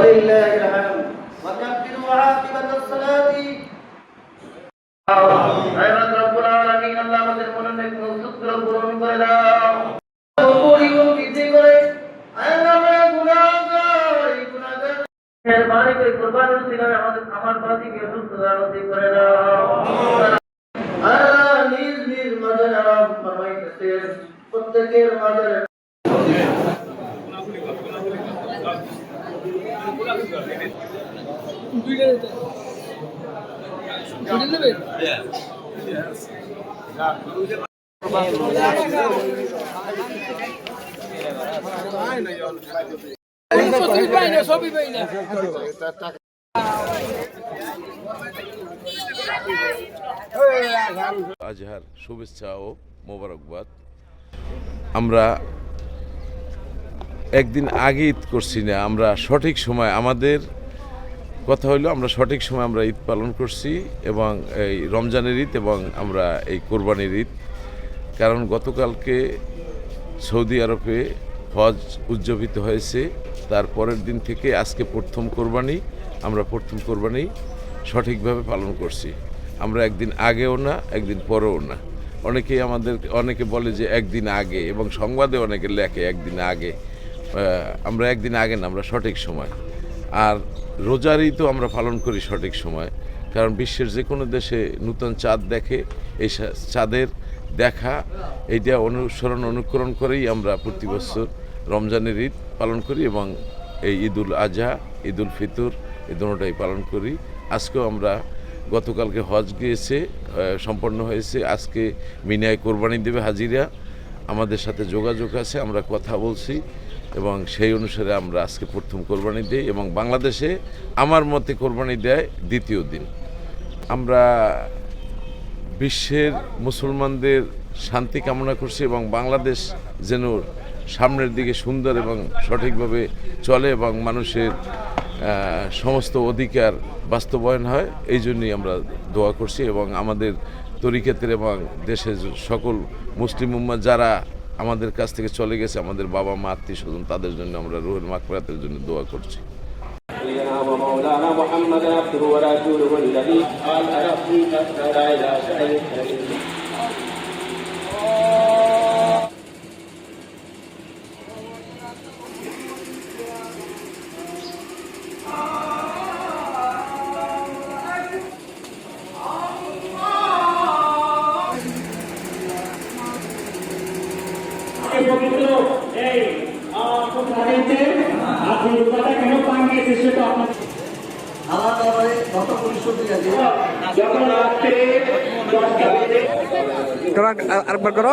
ولله الحمد وكبروا عاقبة الصلاة রব্বুল আলামিন আল্লাহ আমাদের মনের সূত্র পূরণ করে দাও পরিবর্তিত করে আমরা গুনাহগার মেহরবানি করে কুরবানি দিলাম আমার বাদীকে সুস্থতা নসিব করে দাও আল্লাহ নিজ নিজ মাঝে আরাম ফরমাইতেছেন প্রত্যেকের মাঝে আজহার শুভেচ্ছা ও মোবারকবাদ। আমরা একদিন আগে ঈদ করছি না, আমরা সঠিক সময়, আমাদের কথা হইলো আমরা সঠিক সময় আমরা ঈদ পালন করছি, এবং এই রমজানের ঈদ এবং আমরা এই কোরবানির ঈদ। কারণ গতকালকে সৌদি আরবে হজ উদযাপিত হয়েছে, তার পরের দিন থেকে আজকে প্রথম কোরবানি, আমরা প্রথম কোরবানি সঠিকভাবে পালন করছি। আমরা একদিন আগেও না, একদিন পরেও না। অনেকে বলে যে একদিন আগে, এবং সংবাদে অনেকে লেখে একদিন আগে। আমরা একদিন আগে না, আমরা সঠিক সময়। আর রোজার ঈদও আমরা পালন করি সঠিক সময়, কারণ বিশ্বের যে কোনো দেশে নূতন চাঁদ দেখে, এই চাঁদের দেখা এইটা অনুকরণ করেই আমরা প্রতি বছর রমজানের ঈদ পালন করি, এবং এই ঈদুল আজহা, ঈদুল ফিতর এই দুটোটাই পালন করি। আজকেও আমরা গতকালকে হজ গিয়েছে, সম্পন্ন হয়েছে, আজকে মিনায় কোরবানি দেবে হাজিরা, আমাদের সাথে যোগাযোগ আছে, আমরা কথা বলছি, এবং সেই অনুসারে আমরা আজকে প্রথম কোরবানি দিই, এবং বাংলাদেশে আমার মতে কোরবানি দেয় দ্বিতীয় দিন। আমরা বিশ্বের মুসলমানদের শান্তি কামনা করছি, এবং বাংলাদেশ যেন সামনের দিকে সুন্দর এবং সঠিকভাবে চলে, এবং মানুষের সমস্ত অধিকার বাস্তবায়ন হয়, এই জন্যই আমরা দোয়া করছি। এবং আমাদের তরিকাতের এবং দেশের সকল মুসলিম উম্মাহ যারা আমাদের কাছ থেকে চলে গেছে, আমাদের বাবা মা আত্মীয় স্বজন, তাদের জন্য আমরা রুহুল মাগফিরাতের জন্য দোয়া করছি। ومولانا محمد عبده ورسوله الذي قال ربي لا اله الا انت আমার ব্যাপারে গত পরিষদ আরেকবার করো।